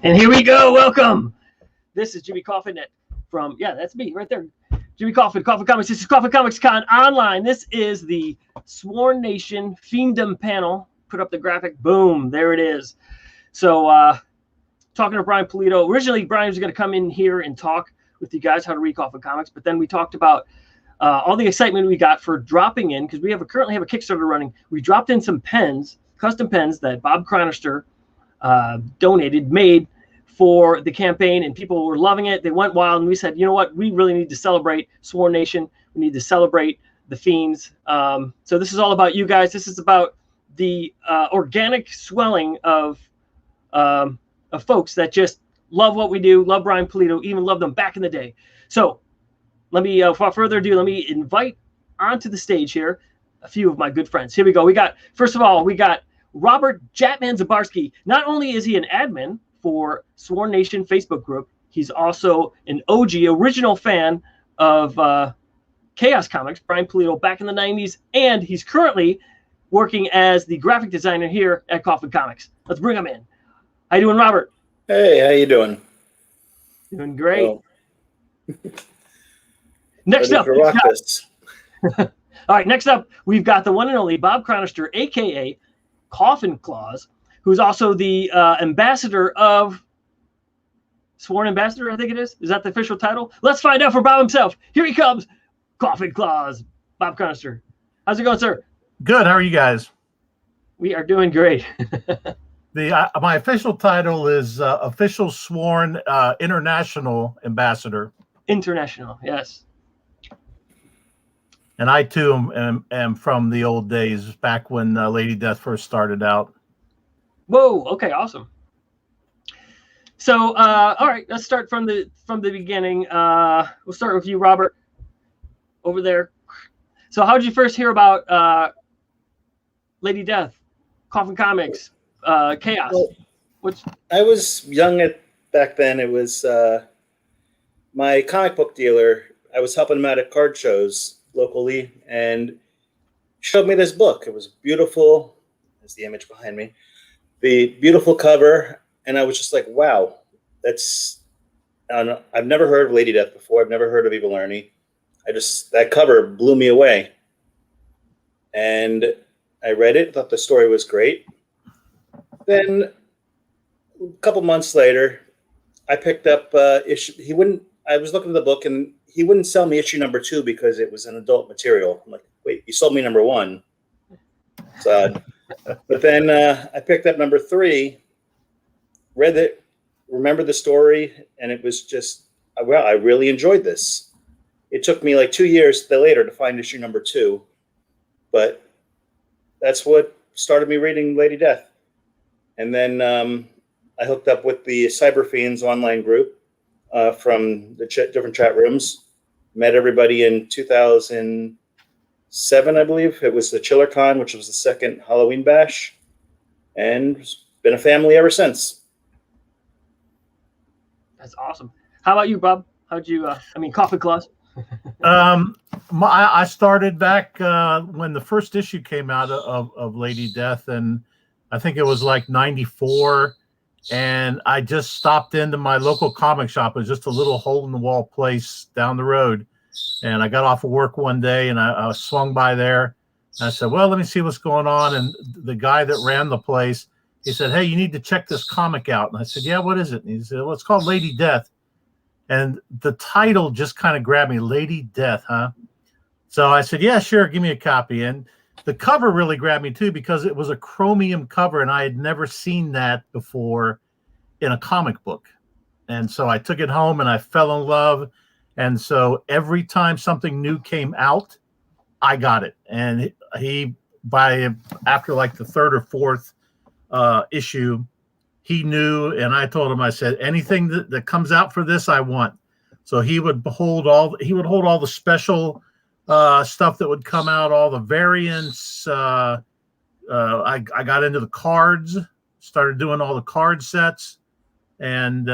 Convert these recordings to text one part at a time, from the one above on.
And here we go. Welcome. This is Jimmy Coffin that's me right there. Jimmy Coffin, Coffin Comics. This is Coffin Comics Con online. This is the Sworn Nation Fiendom panel. Put up the graphic. Boom. There it is. So talking to Brian Pulido. Originally, Brian was going to come in here and talk with you guys how to read Coffin Comics. But then we talked about all the excitement we got for dropping in, because we currently have a Kickstarter running. We dropped in some pens, custom pens that Bob Chronister made for the campaign, and people were loving it. They went wild, and we said, you know what, we really need to celebrate Sworn Nation. We need to celebrate the Fiends. So this is all about you guys. This is about the organic swelling of folks that just love what we do, love Brian Pulido, even loved them back in the day. So let me, without further ado, let me invite onto the stage here a few of my good friends. Here we go. First of all, we got Robert Jatman Zabarsky. Not only is he an admin for Sworn Nation Facebook group, he's also an OG, original fan of Chaos Comics, Brian Pulido, back in the 90s, and he's currently working as the graphic designer here at Coffin Comics. Let's bring him in. How you doing, Robert? Hey, how you doing? Doing great. Next up, all right, next up, we've got the one and only Bob Chronister, a.k.a. Coffin Claus, who's also the ambassador of Sworn Ambassador, I think it is. Is that the official title? Let's find out for Bob himself. Here he comes, Coffin Claus, Bob Chronister. How's it going, sir? Good. How are you guys? We are doing great. My official title is Official Sworn International Ambassador. International, yes. And I, too, am from the old days, back when Lady Death first started out. Whoa, okay, awesome. So, all right, let's start from the beginning. We'll start with you, Robert, over there. So how did you first hear about Lady Death, Coffin Comics, Chaos? Well, I was young back then. It was my comic book dealer. I was helping him out at card shows locally, and showed me this book. It was beautiful. There's the image behind me. The beautiful cover, and I was just like, wow, I've never heard of Lady Death before. I've never heard of Evil Ernie. That cover blew me away. And I read it, thought the story was great. Then a couple months later, I picked up issue. I was looking at the book, and he wouldn't sell me issue number 2 because it was an adult material. I'm like, wait, you sold me number 1. Sad. But then I picked up number 3, read it, remembered the story, and it was just, well, I really enjoyed this. It took me like 2 years later to find issue number 2, but that's what started me reading Lady Death. And then I hooked up with the Cyber Fiends online group from the different chat rooms. Met everybody in 2007, I believe. It was the ChillerCon, which was the second Halloween bash, and it's been a family ever since. That's awesome. How about you, Bob? How'd you? Coffin Claus. I started back when the first issue came out of Lady Death, and I think it was like 94. And I just stopped into my local comic shop. It was just a little hole-in-the-wall place down the road. And I got off of work one day, and I swung by there. And I said, well, let me see what's going on. And the guy that ran the place, he said, hey, you need to check this comic out. And I said, yeah, what is it? And he said, well, it's called Lady Death. And the title just kind of grabbed me, Lady Death, huh? So I said, yeah, sure, give me a copy. And the cover really grabbed me, too, because it was a chromium cover, and I had never seen that before in a comic book. And so I took it home, and I fell in love. And so every time something new came out, I got it. And after like the 3rd or 4th issue, he knew, and I told him, I said, anything that comes out for this, I want. So he would hold all the special stuff that would come out, all the variants. I got into the cards, started doing all the card sets, and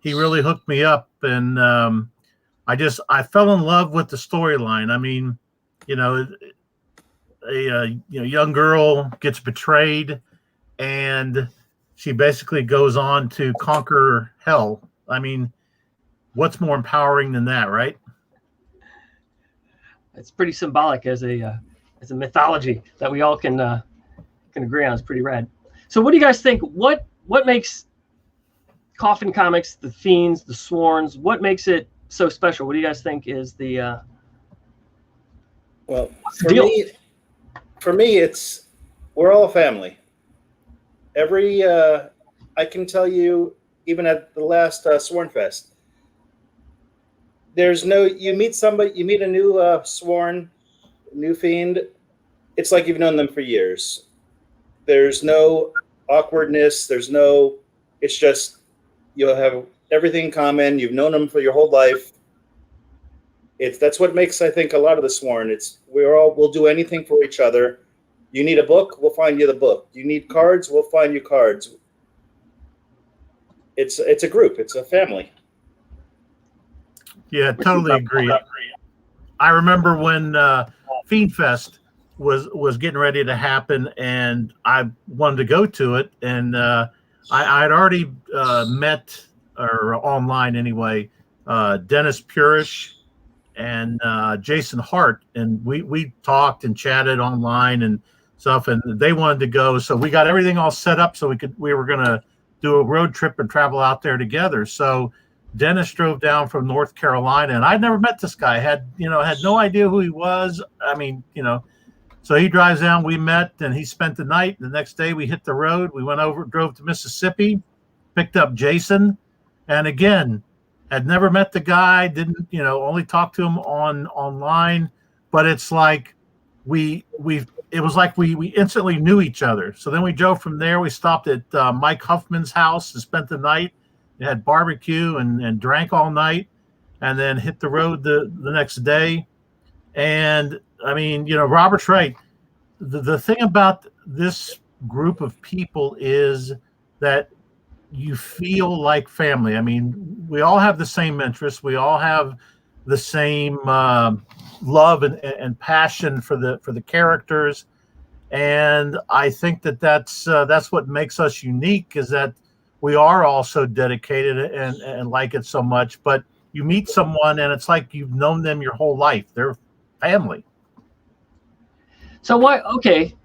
he really hooked me up, and I fell in love with the storyline. I mean, a young girl gets betrayed, and she basically goes on to conquer hell. I mean, what's more empowering than that, right? It's pretty symbolic as a mythology that we all can agree on. It's pretty rad. So what do you guys think? What makes Coffin Comics, the Fiends, the Sworns, what makes it so special? What do you guys think is the well, deal? For me, it's we're all a family. Every I can tell you, even at the last Sworn Fest, there's no, you meet somebody, you meet a new Sworn, new Fiend, it's like you've known them for years. There's no awkwardness. It's just, you'll have everything in common. You've known them for your whole life. That's what makes, I think, a lot of the Sworn. We'll do anything for each other. You need a book, we'll find you the book. You need cards, we'll find you cards. It's a group, it's a family. Yeah, totally agree. I remember when Fiend Fest was getting ready to happen, and I wanted to go to it, and I'd already met, or online anyway, Dennis Purish and Jason Hart, and we talked and chatted online and stuff, and they wanted to go, so we got everything all set up so we were gonna do a road trip and travel out there together. So Dennis drove down from North Carolina, and I'd never met this guy. Had no idea who he was. I mean, so he drives down. We met, and he spent the night. The next day, we hit the road. We drove to Mississippi, picked up Jason, and again, had never met the guy. Didn't only talked to him online. But it's like it was like we instantly knew each other. So then we drove from there. We stopped at Mike Huffman's house and spent the night. We had barbecue and drank all night, and then hit the road the next day. And I mean, Robert's right. The thing about this group of people is that you feel like family. I mean, we all have the same interests. We all have the same love and passion for the characters. And I think that's what makes us unique, is that we are all so dedicated and like it so much. But you meet someone and it's like you've known them your whole life. They're family. So why? Okay,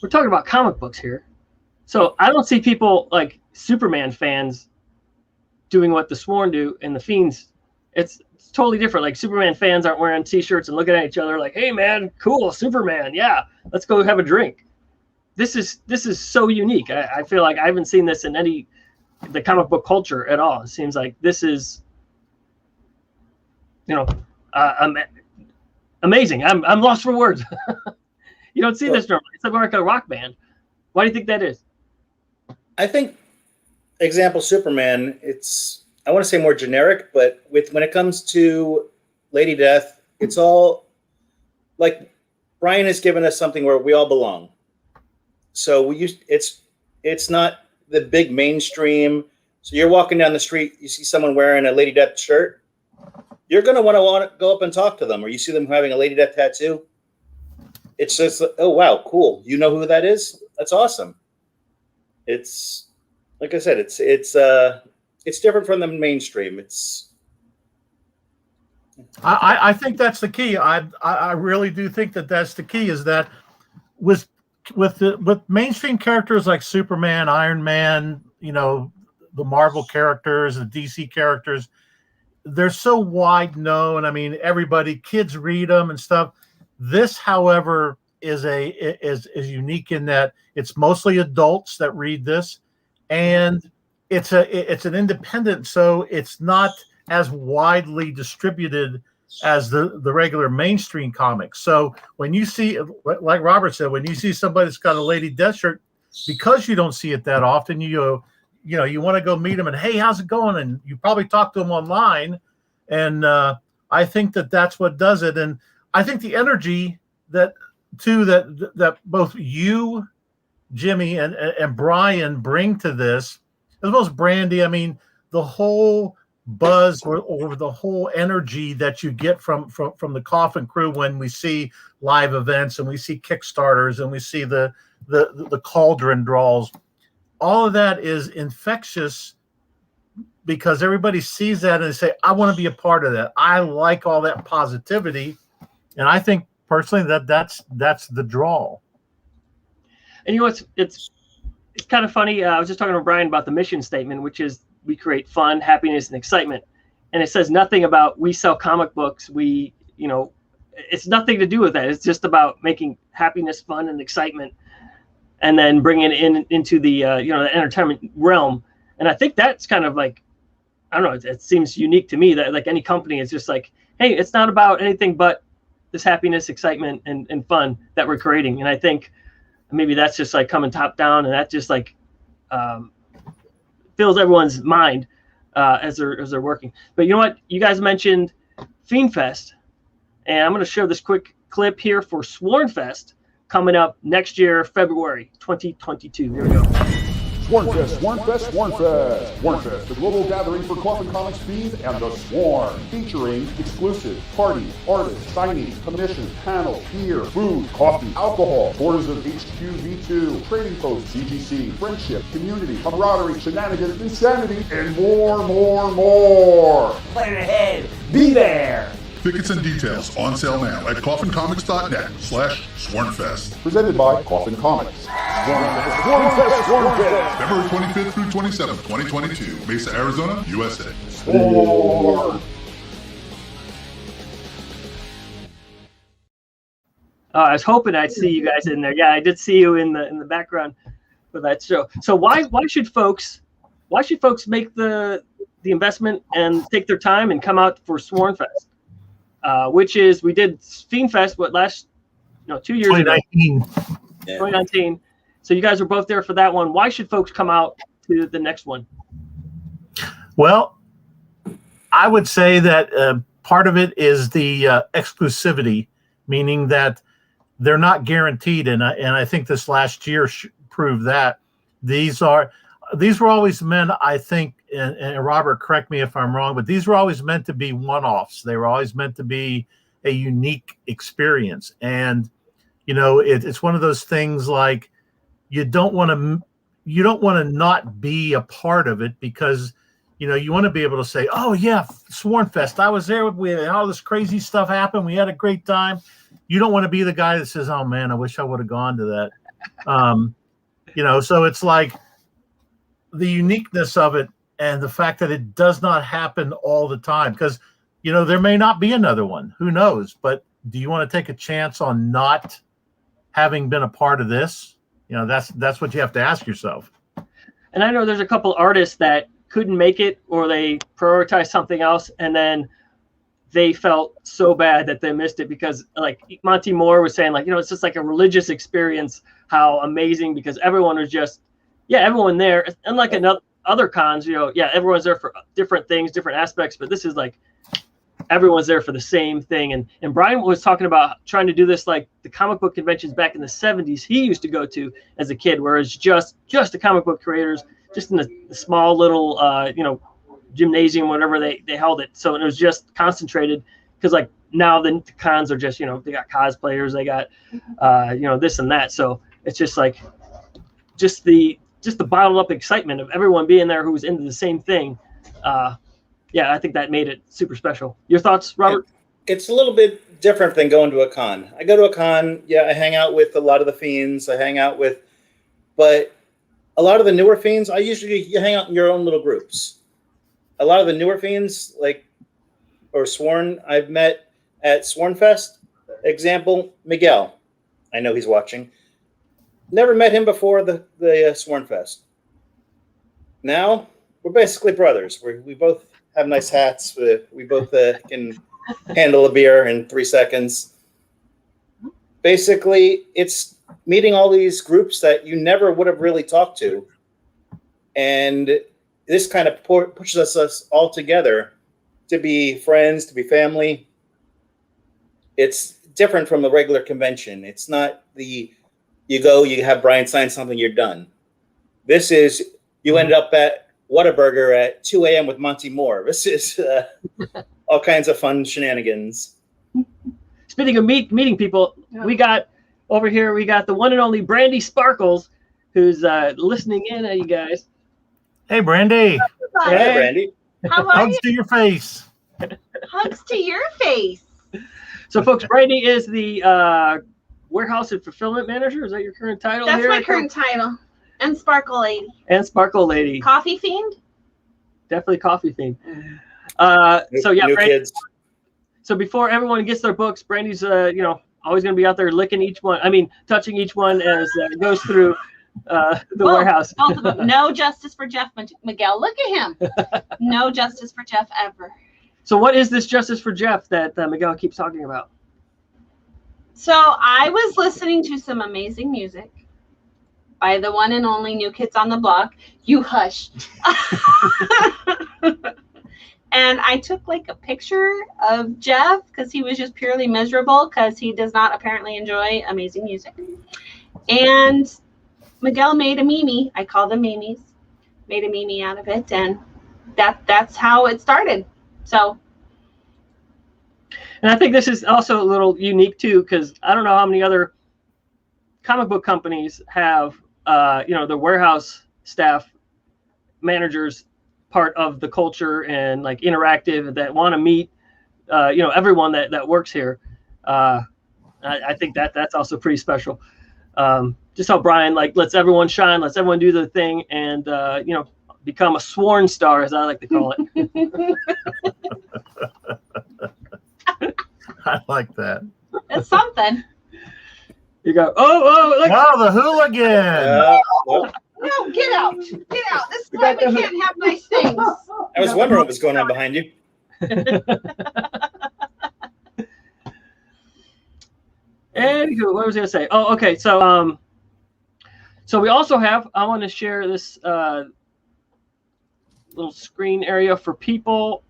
we're talking about comic books here. So I don't see people like Superman fans doing what the Sworn do and the Fiends. It's totally different. Like Superman fans aren't wearing T-shirts and looking at each other like, "Hey man, cool, Superman, yeah, let's go have a drink." This is so unique. I feel like I haven't seen this in the comic book culture at all. It seems like this is, amazing. I'm lost for words. You don't see this normally. It's like a rock band. Why do you think that is? I think, example, Superman, I want to say more generic, but when it comes to Lady Death, it's all like Brian has given us something where we all belong. So it's not the big mainstream. So you're walking down the street, you see someone wearing a Lady Death shirt, you're going to want to go up and talk to them, or you see them having a Lady Death tattoo. It's just, oh, wow, cool. You know who that is? That's awesome. It's, like I said, it's different from the mainstream. I think that's the key. I really do think that's the key, is that with mainstream characters like Superman, Iron Man, the Marvel characters, the DC characters, they're so wide known. I mean, kids read them and stuff. This, however, is unique in that it's mostly adults that read this, and it's an independent, so it's not as widely distributed as the regular mainstream comics. So when you see, like Robert said, when you see somebody that's got a Lady Death shirt, because you don't see it that often, you want to go meet them and, hey, how's it going? And you probably talk to them online, and I think that's what does it. And I think the energy that both you, Jimmy, and Brian bring to this, as well as Brandy. I mean, the whole buzz or the whole energy that you get from the Coffin crew when we see live events and we see Kickstarters and we see the cauldron draws. All of that is infectious because everybody sees that and they say, I want to be a part of that. I like all that positivity. And I think personally that's the draw. And you know what's it's kind of funny. I was just talking to Brian about the mission statement, which is we create fun, happiness, and excitement. And it says nothing about we sell comic books. It's nothing to do with that. It's just about making happiness, fun, and excitement, and then bringing it into the the entertainment realm. And I think that's kind of like, I don't know, it seems unique to me that like any company is just like, hey, it's not about anything but this happiness, excitement, and fun that we're creating. And I think maybe that's just like coming top down, and that just like fills everyone's mind as they're working. But you know what? You guys mentioned Fiend Fest, and I'm going to show this quick clip here for Sworn Fest coming up next year, February 2022. Here we go. Sworn Fest, Sworn Fest, Sworn Fest. Sworn Fest, the global gathering for Coffin Comics, Fiend, and the Sworn. Featuring exclusive parties, artists, signings, commissions, panels, beer, food, coffee, alcohol, borders of HQV2, trading posts, CGC, friendship, community, camaraderie, shenanigans, insanity, and more. Plan ahead. Be there. Tickets and details on sale now at coffincomics.net/SwornFest. Presented by Coffin Comics. Sworn Fest. February 25th through 27th, 2022. Mesa, Arizona, USA. Sworn. I was hoping I'd see you guys in there. Yeah, I did see you in the background for that show. So why should folks make the investment and take their time and come out for Sworn Fest? Which is, we did Fiend Fest 2 years 2019. ago, 2019. So you guys were both there for that one. Why should folks come out to the next one? Well, I would say that part of it is the exclusivity, meaning that they're not guaranteed, and I think this last year proved that. These were always meant, I think, and Robert, correct me if I'm wrong, but these were always meant to be one-offs. They were always meant to be a unique experience. And, it's one of those things like you don't want to not be a part of it because, you want to be able to say, oh, yeah, Sworn Fest, I was there. All this crazy stuff happened. We had a great time. You don't want to be the guy that says, oh, man, I wish I would have gone to that. So it's like, the uniqueness of it and the fact that it does not happen all the time, because there may not be another one, who knows, but do you want to take a chance on not having been a part of this? That's what you have to ask yourself. And I know there's a couple artists that couldn't make it, or they prioritized something else, and then they felt so bad that they missed it, because like Monty Moore was saying, like, it's just like a religious experience, how amazing, because everyone was just, everyone there, unlike other cons, everyone's there for different things, different aspects, but this is like everyone's there for the same thing. And Brian was talking about trying to do this like the comic book conventions back in the 70s he used to go to as a kid, where it's just the comic book creators, just in the small little gymnasium, whatever they held it. So it was just concentrated, because like now the cons are just, they got cosplayers, they got this and that. So it's just like just the bottled up excitement of everyone being there who was into the same thing. I think that made it super special. Your thoughts, Robert? It's a little bit different than going to a con. I go to a con, I hang out with a lot of the Fiends. But a lot of the newer Fiends, you hang out in your own little groups. A lot of the newer Fiends, or Sworn, I've met at Sworn Fest. Example, Miguel. I know he's watching. Never met him before the Sworn Fest. Now we're basically brothers. We both have nice hats. We both can handle a beer in 3 seconds. Basically, it's meeting all these groups that you never would have really talked to, and this kind of pushes us all together to be friends, to be family. It's different from a regular convention. It's not you go, you have Brian sign something, you're done. This is, you ended up at Whataburger at 2 a.m. with Monty Moore. This is all kinds of fun shenanigans. Speaking of meeting people, we got over here, we got the one and only Brandy Sparkles, who's listening in at you guys. Hey, Brandy. Hey, Brandy. How are Hugs you? to your face. Hugs to your face. So, folks, Brandy is the warehouse and fulfillment manager. Is that your current title? That's here? my current title. And Sparkle Lady. And Sparkle Lady. Coffee Fiend? Definitely Coffee Fiend. So, yeah, New Brandy, kids. so before everyone gets their books, Brandy's, always going to be out there licking each one. I mean, touching each one as it goes through the warehouse. Both of them. No justice for Jeff Miguel. Look at him. No justice for Jeff ever. So what is this Justice for Jeff that Miguel keeps talking about? So I was listening to some amazing music by the one and only New Kids on the Block. You hush. And I took like a picture of Jeff because he was just purely miserable because he does not apparently enjoy amazing music. And Miguel made a meme. I call them memes. Made a meme out of it, and that's how it started. So. And I think this is also a little unique too, because I don't know how many other comic book companies have, the warehouse staff managers part of the culture and like interactive that want to meet, everyone that works here. I think that's also pretty special. Just how Brian lets everyone shine, lets everyone do their thing, and become a sworn star, as I like to call it. I like that. It's something. You go, The hooligan. Well, No, get out. Get out. This is why we can't have nice things. I was wondering what was going on behind you. Anywho, what was I gonna say? Oh, okay. So so we also have. I want to share this little screen area for people.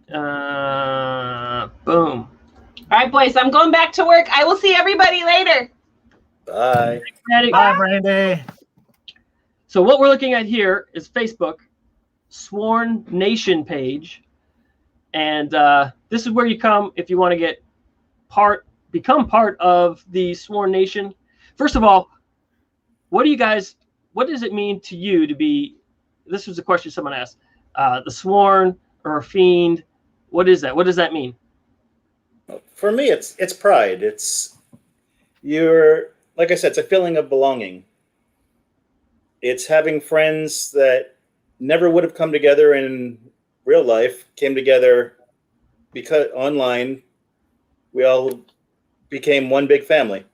Boom. All right, boys. I'm going back to work. I will see everybody later. Bye. Bye, Brandy. So what we're looking at here is Facebook Sworn Nation page, and this is where you come if you want to become part of the Sworn Nation. First of all, what does it mean to you to be? This was a question someone asked. The Sworn or a Fiend? What is that? What does that mean? For me, it's pride. You're like I said, it's a feeling of belonging. It's having friends that never would have come together in real life, came together because online we all became one big family.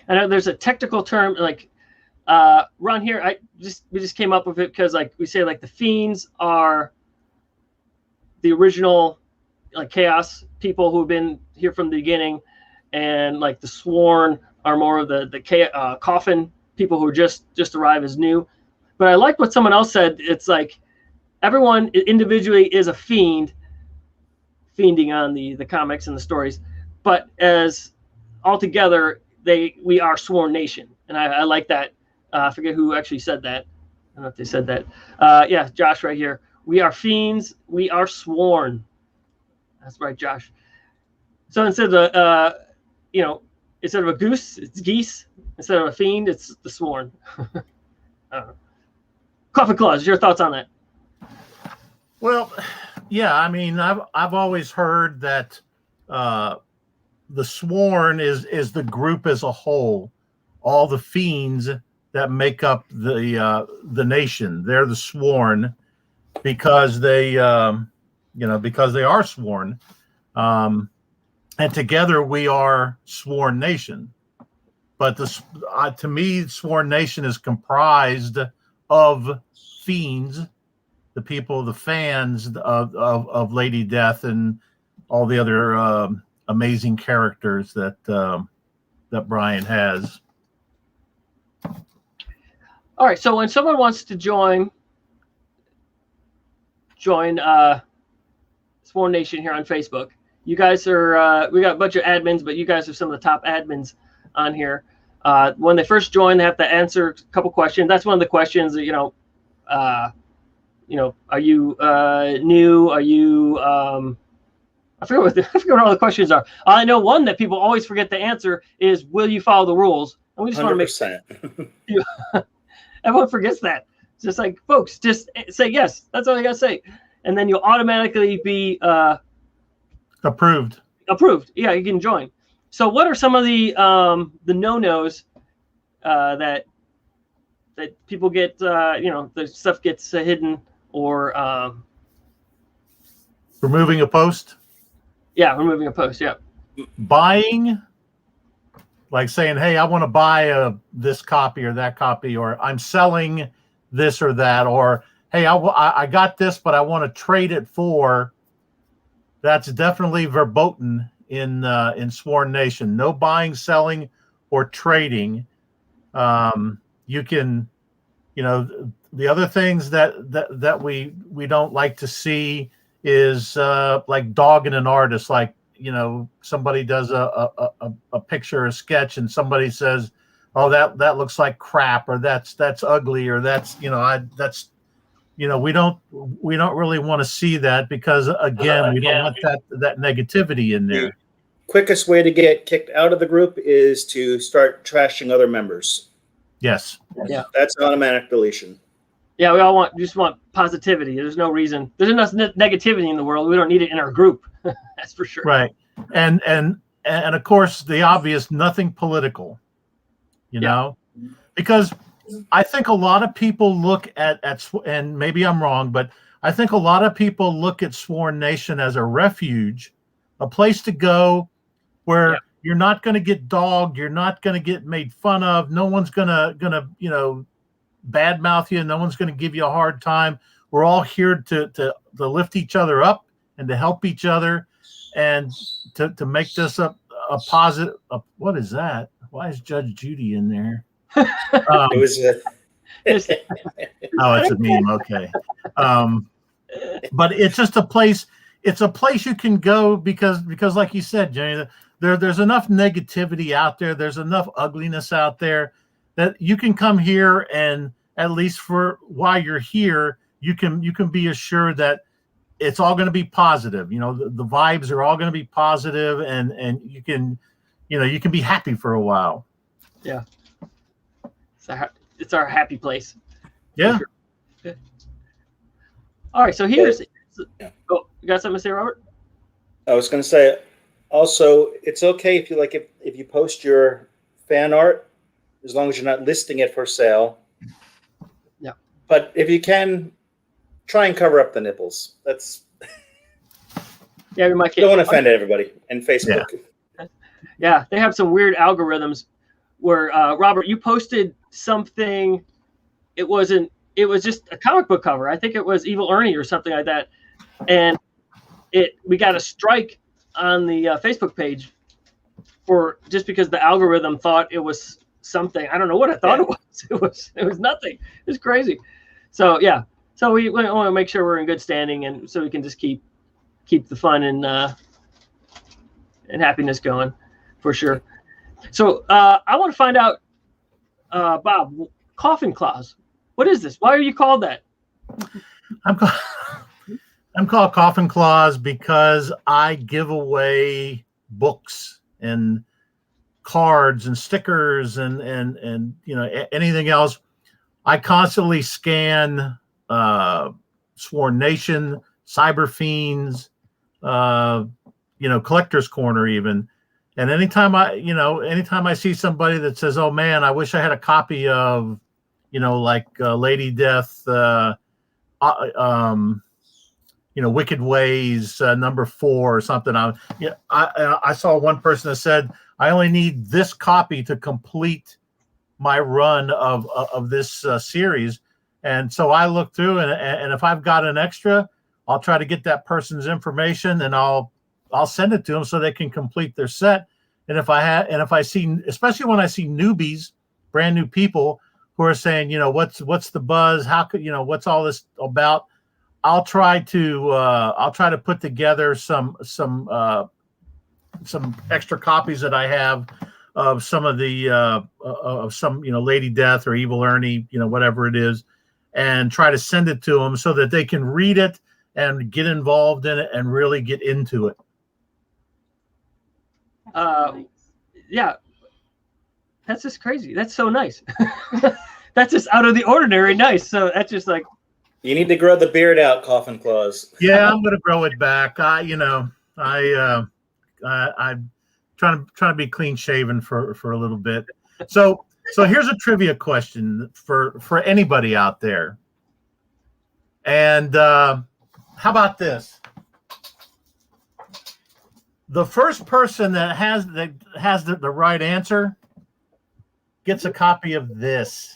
I know there's a technical term like Ron here. We just came up with it because we say the Fiends are the original chaos people who have been here from the beginning, and the Sworn are more of the Coffin people who just arrive as new. But I like what someone else said. It's everyone individually is a fiend, fiending on the comics and the stories, but as all together we are Sworn Nation, and I like that. I forget who actually said that. I don't know if they said that. Yeah, Josh right here. We are fiends. We are sworn. That's right, Josh. So instead of instead of a goose, it's geese. Instead of a fiend, it's the sworn. I don't know. Coffin Claus, your thoughts on that? Well, yeah, I mean, I've always heard that the Sworn is the group as a whole, all the fiends that make up the nation. They're the Sworn because they because they are sworn, and together we are Sworn Nation. But to me, Sworn Nation is comprised of fiends, the people, the fans of Lady Death and all the other amazing characters that Brian has. All right. So when someone wants to join Sworn Nation here on Facebook, you guys are we got a bunch of admins, but you guys are some of the top admins on here. When they first join, they have to answer a couple questions. That's one of the questions that, are you new? Are you, I forget what all the questions are. I know one that people always forget to answer is, will you follow the rules? And we just want to make 100%. everyone forgets that. It's just like, folks, just say yes. That's all you got to say. And then you'll automatically be Approved. Yeah, you can join. So what are some of the no-nos that people get, the stuff gets hidden or Removing a post. Yeah, removing a post. Yeah. Buying, like saying, hey, I want to buy this copy or that copy, or I'm selling this or that, or hey, I got this, but I want to trade it for. That's definitely verboten in Sworn Nation. No buying, selling, or trading. You can, the other things that we don't like to see is like dogging an artist. Like, somebody does a picture, a sketch, and somebody says, "Oh, that looks like crap," or that's ugly, or that's we don't really want to see that, because again, we don't want that negativity in there. The quickest way to get kicked out of the group is to start trashing other members. Yes. Yeah. That's automatic deletion. Yeah, we just want positivity. There's no reason. There's enough negativity in the world. We don't need it in our group. That's for sure. Right. And of course, the obvious, nothing political, because I think a lot of people look at, and maybe I'm wrong, but I think a lot of people look at Sworn Nation as a refuge, a place to go where you're not going to get dogged. You're not going to get made fun of. No one's going to, badmouth you. No one's going to give you a hard time. We're all here to lift each other up and to help each other and to make this a positive. What is that? Why is Judge Judy in there? It was oh, it's a meme. Okay. But it's just a place. It's a place you can go because like you said, Jenny, there's enough negativity out there. There's enough ugliness out there that you can come here, and at least for while you're here, you can be assured that it's all going to be positive. The vibes are all going to be positive, and you can be happy for a while. Yeah. It's our happy place. Yeah. Sure. All right. So here's. Oh, you got something to say, Robert? I was going to say, also, it's okay if you post your fan art, as long as you're not listing it for sale. Yeah. But if you can, try and cover up the nipples. That's. Yeah, we might don't want to offend everybody. And Facebook. Yeah, they have some weird algorithms where Robert, you posted something. It was just a comic book cover. I think it was Evil Ernie or something like that, and we got a strike on the Facebook page for just because the algorithm thought it was something. I don't know what I thought it was. It was nothing. It was crazy. So yeah. So we want to make sure we're in good standing, and so we can just keep the fun and happiness going, for sure. So I want to find out, Bob, Coffin Claus. What is this? Why are you called that? I'm called Coffin Claus because I give away books and cards and stickers and anything else. I constantly scan Sworn Nation, Cyber Fiends, Collector's Corner even. And anytime I see somebody that says, "Oh man, I wish I had a copy of, Lady Death, Wicked Ways #4 or something." I saw one person that said, "I only need this copy to complete my run of this series." And so I look through, and if I've got an extra, I'll try to get that person's information, and I'll send it to them so they can complete their set. And if I see, especially when I see newbies, brand new people who are saying, what's the buzz? How could, what's all this about? I'll try to put together some extra copies that I have of some of the of some, Lady Death or Evil Ernie, whatever it is, and try to send it to them so that they can read it and get involved in it and really get into it. Yeah, that's just crazy. That's so nice. That's just out of the ordinary nice. So that's just like, you need to grow the beard out, Coffin Claus. Yeah, I'm gonna grow it back. I'm trying to be clean shaven for a little bit. So here's a trivia question for anybody out there. And how about this? The first person that has the right answer gets a copy of this.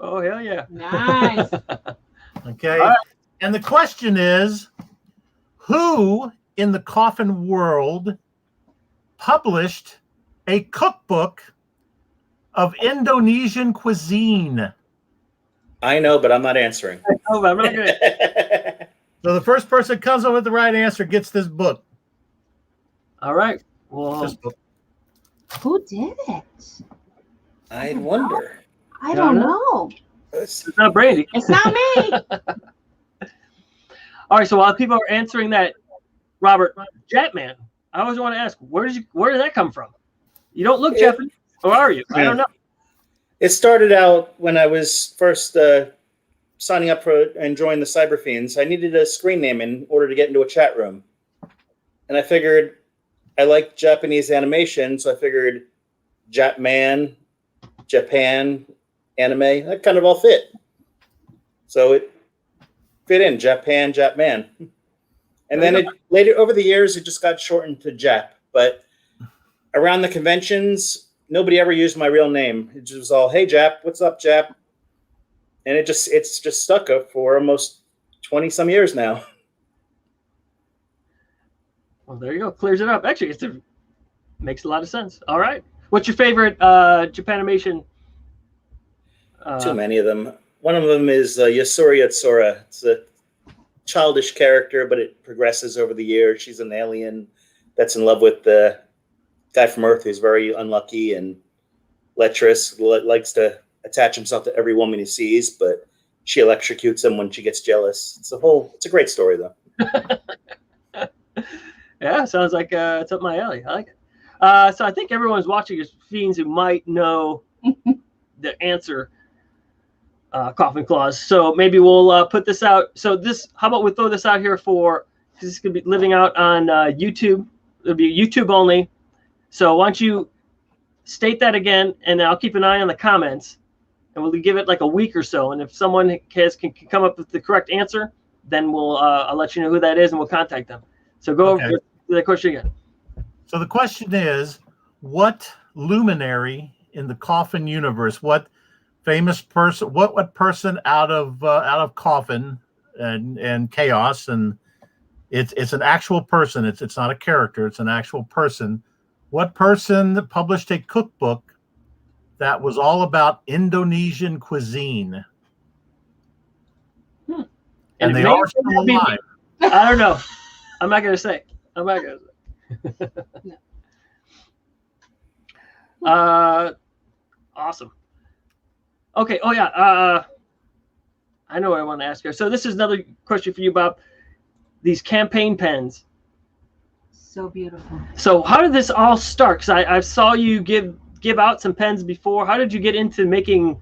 oh hell yeah. Nice. Okay. All right. And the question is, who in the Coffin world published a cookbook of Indonesian cuisine? I know, but I'm not answering. Oh, I'm not gonna. So the first person that comes up with the right answer gets this book. All right. Well, This book. Who did it? I wonder. I don't know. Let's- it's not Brandy. It's not me. All right. So while people are answering that, Robert, Jetman, I always want to ask, where did that come from? You don't look Japanese, or are you? I don't know. It started out when I was first signing up for and joining the Cyber Fiends. I needed a screen name in order to get into a chat room. And I figured I like Japanese animation, so I figured Japman, Japan, anime, that kind of all fit. So it fit in, Japan, Japman. And then later, over the years, it just got shortened to Jap. But around the conventions, nobody ever used my real name. It just was all, hey, Jap, what's up, Jap? And it's just stuck up for almost 20-some years now. Well, there you go. Clears it up. Actually, it makes a lot of sense. All right. What's your favorite Japanimation? Too many of them. One of them is Yasuri Yatsura. It's a childish character, but it progresses over the years. She's an alien that's in love with the guy from Earth who's very unlucky and lecherous, likes to attach himself to every woman he sees, but she electrocutes him when she gets jealous. It's a great story, though. Yeah, sounds like it's up my alley. I like it. So I think everyone's watching is fiends who might know the answer, Coffin Claus. So maybe we'll put this out. So how about we throw this out here because this could be living out on YouTube. It'll be YouTube only. So why don't you state that again, and I'll keep an eye on the comments, and we'll give it like a week or so. And if someone can come up with the correct answer, then I'll let you know who that is, and we'll contact them. So go over the question again. So the question is, what luminary in the Coffin universe, what famous person, what person out of Coffin and Chaos, and it's an actual person. It's not a character. It's an actual person. What person published a cookbook that was all about Indonesian cuisine? And they are still alive. I don't know. I'm not going to say. Awesome. Okay. Oh, yeah. I know what I want to ask you. So this is another question for you, Bob. These campaign pens. So beautiful. So how did this all start? Because I saw you give out some pens before. How did you get into making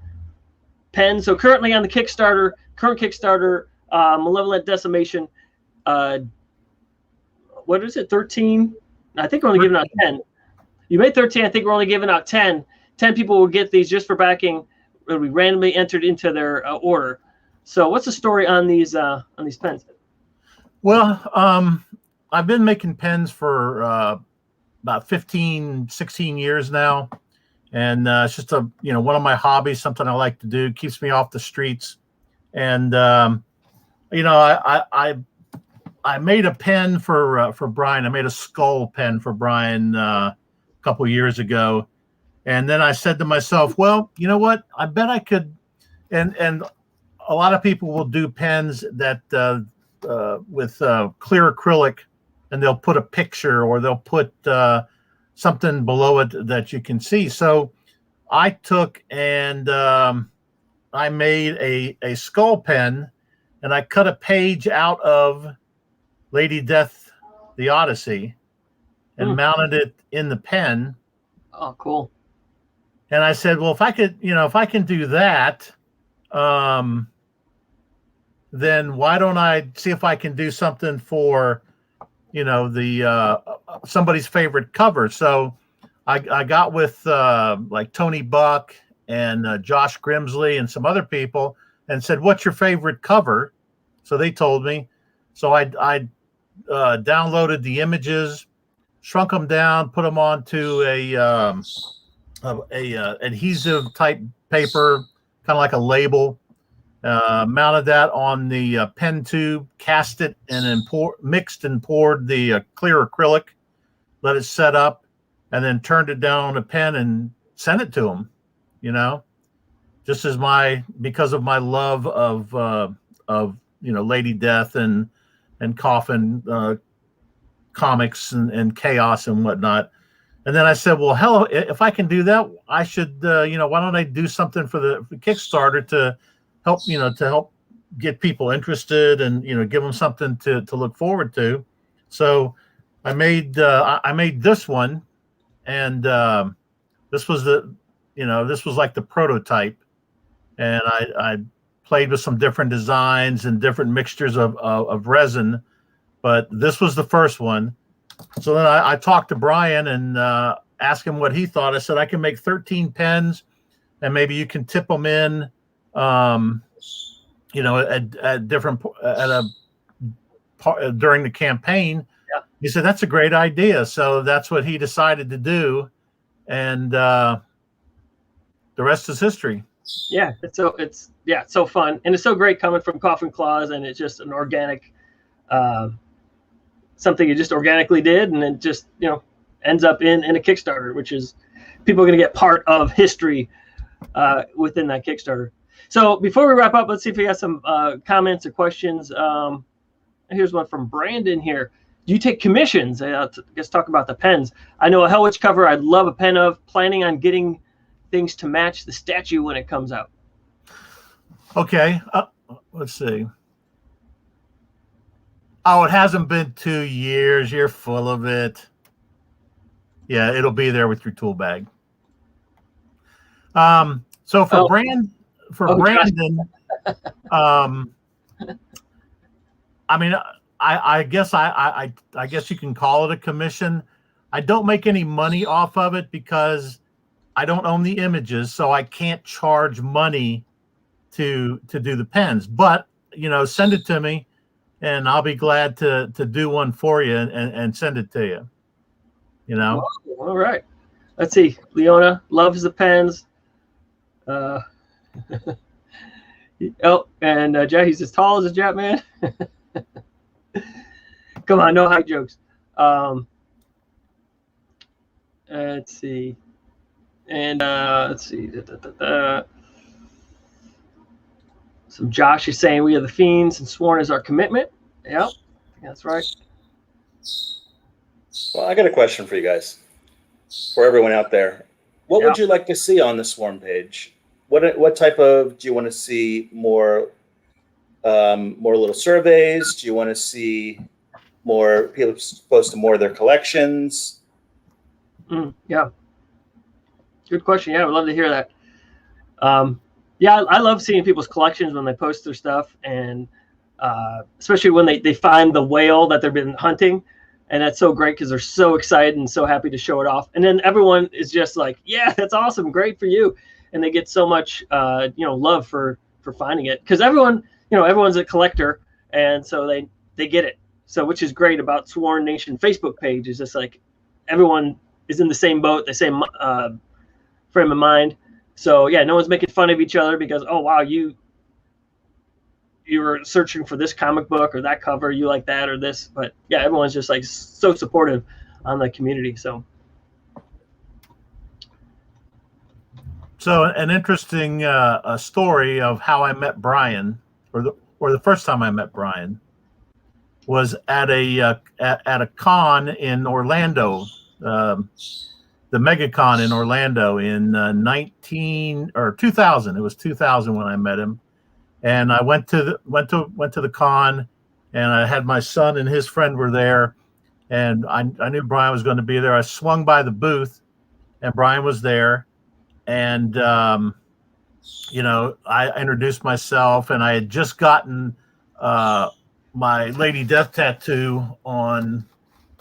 pens? So currently on the current Kickstarter, Malevolent Decimation, what is it, 13? I think we're only giving out 10. You made 13. I think we're only giving out 10. 10 people will get these just for backing. It'll be randomly entered into their order. So what's the story on these pens? Well, I've been making pens for about 15, 16 years now. And it's just one of my hobbies, something I like to do, keeps me off the streets. And, I made a pen for Brian. I made a skull pen for Brian a couple years ago. And then I said to myself, well, you know what? I bet I could. And a lot of people will do pens that with clear acrylic, and they'll put a picture or they'll put something below it that you can see. So I took and I made a skull pen, and I cut a page out of Lady Death, the Odyssey, and mounted it in the pen. Oh, cool. And I said, well, if I can do that, then why don't I see if I can do something for, the somebody's favorite cover. So I got with like Tony Buck and Josh Grimsley and some other people and said, what's your favorite cover? So they told me. So I downloaded the images, shrunk them down, put them onto a adhesive type paper, kind of like a label. Mounted that on the pen tube, cast it, and mixed and poured the clear acrylic, let it set up, and then turned it down on a pen and sent it to them. Just as because of my love of Lady Death and Coffin comics and chaos and whatnot. And then I said, well, hell, if I can do that, I should, why don't I do something for the Kickstarter to help get people interested and, give them something to look forward to. So I made this one, and this was like the prototype, and I played with some different designs and different mixtures of resin, but this was the first one. So then I talked to Brian and asked him what he thought. I said, I can make 13 pens, and maybe you can tip them in, during the campaign. Yeah. He said, that's a great idea. So that's what he decided to do. And the rest is history. Yeah. It's so fun. And it's so great coming from Coffin Claus, and it's just an organic, something you just organically did, and it just ends up in a Kickstarter, which is people are going to get part of history within that Kickstarter. So before we wrap up, let's see if we got some comments or questions. Here's one from Brandon here. Do you take commissions? Let's talk about the pens. I know a Hell Witch cover I'd love a pen of. Planning on getting things to match the statue when it comes out. Okay, let's see. Oh, it hasn't been 2 years. You're full of it. Yeah, it'll be there with your tool bag. So for Brandon, I mean, I guess I guess you can call it a commission. I don't make any money off of it because I don't own the images, so I can't charge money to do the pens. But send it to me, and I'll be glad to do one for you and send it to you. All right. Let's see. Leona loves the pens. And he's as tall as a Jap man. Come on, no height jokes. Let's see. And let's see. Some Josh is saying we are the Fiends and sworn is our commitment. Yep, that's right. Well, I got a question for you guys, for everyone out there. What would you like to see on the Sworn page? What type of, do you want to see more little surveys? Do you want to see more people post more of their collections? Yeah. Good question. Yeah, I would love to hear that. I love seeing people's collections when they post their stuff, and especially when they find the whale that they've been hunting. And that's so great because they're so excited and so happy to show it off. And then everyone is just like, yeah, that's awesome. Great for you. And they get so much, love for finding it, because everyone's a collector. And so they get it. So, which is great about Sworn Nation Facebook page, is just like everyone is in the same boat, the same frame of mind. So yeah, no one's making fun of each other because, oh, wow, you were searching for this comic book or that cover, you like that or this. But yeah, everyone's just like so supportive on the community. So an interesting story of how I met Brian, or the first time I met Brian, was at a con in Orlando the MegaCon in Orlando in 2000. It was 2000 when I met him, and I went to the con, and I had my son and his friend were there, and I knew Brian was going to be there. I swung by the booth, and Brian was there, and you know, I introduced myself, and I had just gotten my Lady Death tattoo on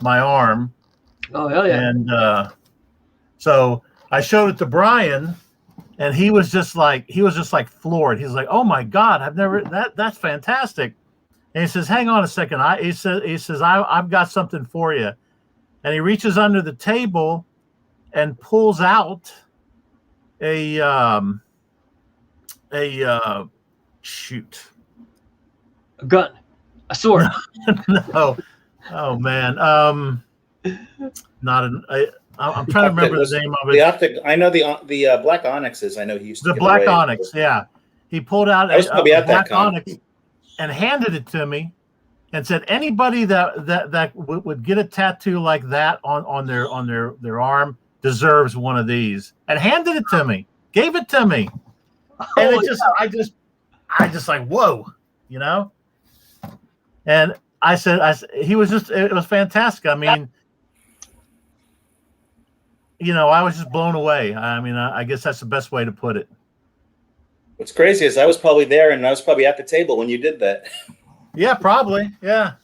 my arm. Oh hell yeah! And so I showed it to Brian, and he was just like floored. He's like, "Oh my God, that's fantastic!" And he says, "Hang on a second. He says I've got something for you," and he reaches under the table and pulls out a shoot. A gun, a sword. No, oh man, not an. I'm trying to remember the name of it. The optic. I know the black onyxes. I know he used to. The black onyx, yeah. He pulled out a black onyx and handed it to me, and said, "Anybody that would get a tattoo like that on their arm deserves one of these." And handed it to me, gave it to me, and I just like, whoa, you know. And I said, it was fantastic. I mean, you know, I was just blown away. I mean, I guess that's the best way to put it. What's crazy is I was probably there, and I was probably at the table when you did that. Yeah, probably. Yeah.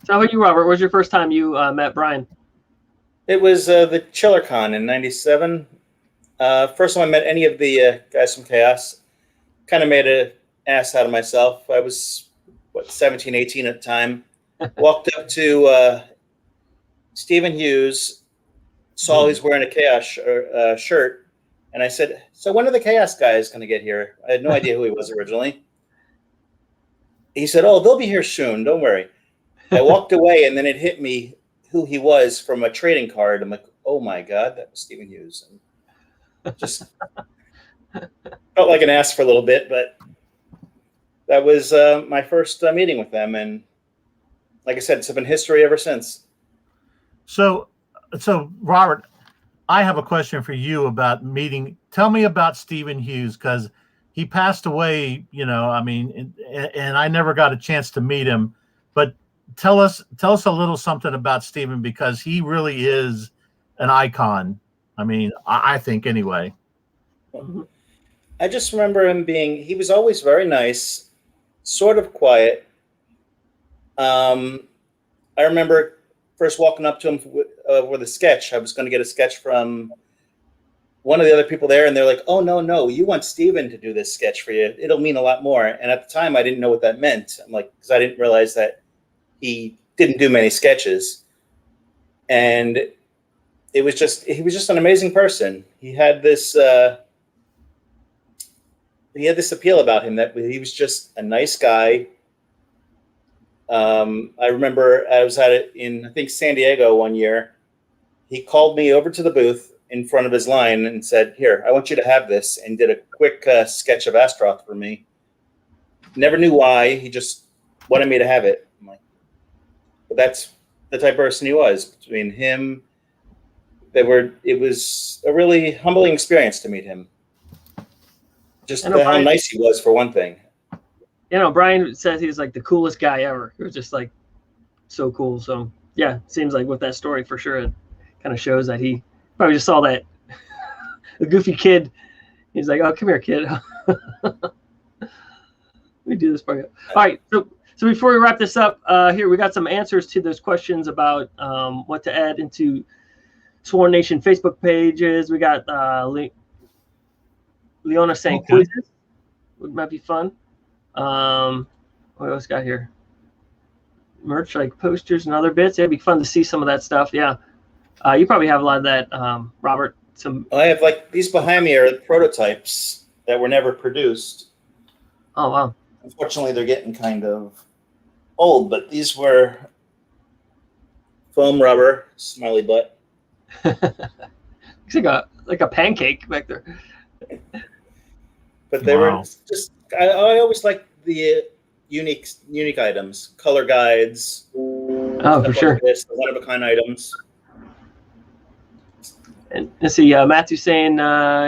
So how about you, Robert? What was your first time you met Brian? It was the ChillerCon in '97. First time I met any of the guys from Chaos. Kind of made an ass out of myself. I was 17, 18 at the time. Walked up to Stephen Hughes, saw he's wearing a Chaos shirt, and I said, "So when are the Chaos guys going to get here?" I had no idea who he was originally. He said, "Oh, they'll be here soon. Don't worry." I walked away, and then it hit me who he was from a trading card. I'm like, "Oh my God, that was Stephen Hughes." And just felt like an ass for a little bit, but that was my first meeting with them, and like I said, it's been history ever since. So Robert, I have a question for you about meeting. Tell me about Stephen Hughes, because he passed away. You know, I mean, and I never got a chance to meet him. But tell us a little something about Stephen, because he really is an icon. I mean, I think anyway. I just remember him he was always very nice. Sort of quiet. I remember first walking up to him with a sketch. I was going to get a sketch from one of the other people there, and they're like, "Oh, no, you want Steven to do this sketch for you. It'll mean a lot more." And at the time, I didn't know what that meant. I'm like, because I didn't realize that he didn't do many sketches. And he was just an amazing person. He had this appeal about him that he was just a nice guy. I remember I was at it in, I think, San Diego one year. He called me over to the booth in front of his line and said, "Here, I want you to have this," and did a quick sketch of Astaroth for me. Never knew why. He just wanted me to have it. I'm like, but that's the type of person he was. Between him, it was a really humbling experience to meet him. Just how nice he was, for one thing. You know, Brian says he's like the coolest guy ever. He was just like so cool. So yeah, seems like with that story for sure, it kind of shows that he probably just saw that the goofy kid. He's like, "Oh, come here, kid. Let me do this for you." All right. So before we wrap this up, here we got some answers to those questions about what to add into Sworn Nation Facebook pages. We got Leona saying quizzes might be fun. What else got here? Merch, like posters and other bits. It'd be fun to see some of that stuff. Yeah. You probably have a lot of that, Robert. I have, like, these behind me are prototypes that were never produced. Oh wow. Unfortunately, they're getting kind of old, but these were foam rubber, smiley butt. Looks like a pancake back there. But they were just, I always liked the unique items, color guides. Oh, for sure. Like this, one of a kind items. And let's see, Matthew's saying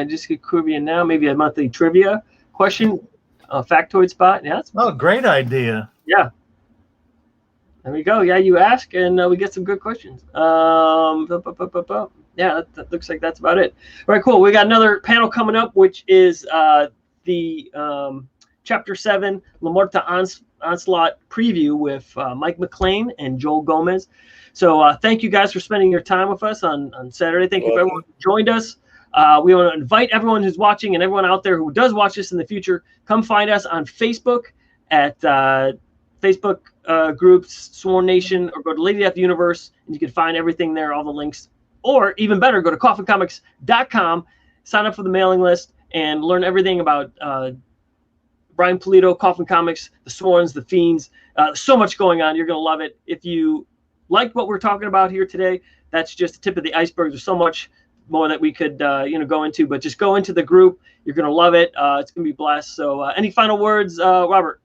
just get Caribbean now, maybe a monthly trivia question, factoid spot. Yeah, Great idea. Yeah. There we go. Yeah, you ask, and we get some good questions. Yeah, that looks like that's about it. All right, cool. We got another panel coming up, which is the Chapter 7 La Muerta Onslaught preview with Mike McLean and Joel Gomez. So thank you guys for spending your time with us on Saturday. Thank you for everyone who joined us. We want to invite everyone who's watching and everyone out there who does watch this in the future, come find us on Facebook at Facebook groups, Sworn Nation, or go to Lady Death Universe, and you can find everything there, all the links. Or even better, go to coffincomics.com, sign up for the mailing list, and learn everything about Brian Pulido, Coffin Comics, the Sworns, the Fiends. So much going on. You're going to love it. If you like what we're talking about here today, that's just the tip of the iceberg. There's so much more that we could go into, but just go into the group. You're going to love it. It's going to be blessed. So any final words, Robert?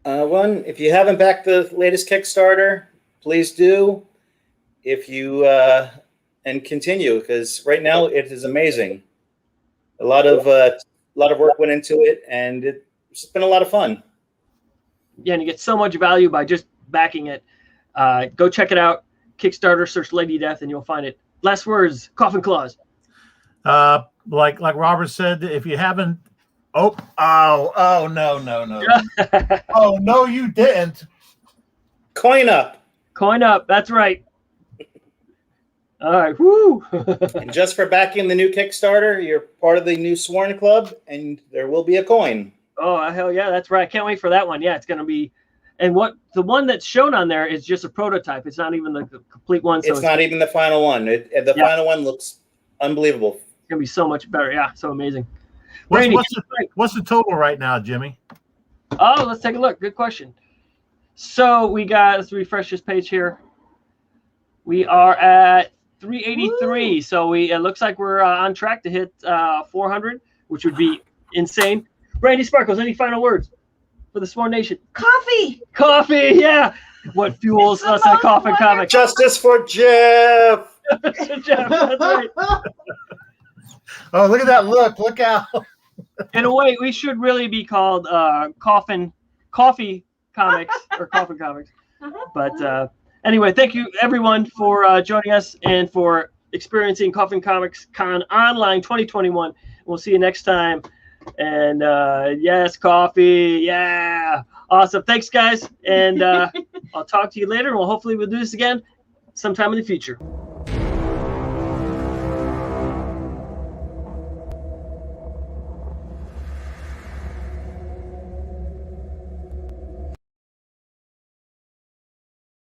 One, if you haven't backed the latest Kickstarter, please do. If you and continue, because right now it is amazing. A lot of work went into it, and it's been a lot of fun. Yeah, and you get so much value by just backing it. Go check it out. Kickstarter, search Lady Death, and you'll find it. Last words, Coffin Claus. Like Robert said, if you haven't, no. Oh no, you didn't. Coin up. Coin up. That's right. All right. Woo. And just for backing the new Kickstarter, you're part of the new Sworn Club, and there will be a coin. Oh, hell yeah. That's right. Can't wait for that one. Yeah, it's going to be. And the one that's shown on there is just a prototype. It's not even the complete one. So it's not even the final one. The final one looks unbelievable. It's going to be so much better. Yeah, so amazing. What's the total right now, Jimmy? Oh, let's take a look. Good question. So let's refresh this page here. We are at 383. Woo! So it looks like we're on track to hit 400, which would be insane. Randy Sparkles, any final words for the Sworn Nation? Coffee, yeah. What fuels us at Coffin Comics? Justice for Jeff. Jeff, that's right. Oh, look at that look. Look out. In a way, we should really be called Coffee Comics or Coffin Comics. But anyway, thank you, everyone, for joining us and for experiencing Coffin Comics Con Online 2021. We'll see you next time. And yes, coffee. Yeah. Awesome. Thanks, guys. And I'll talk to you later. We'll hopefully we'll do this again sometime in the future.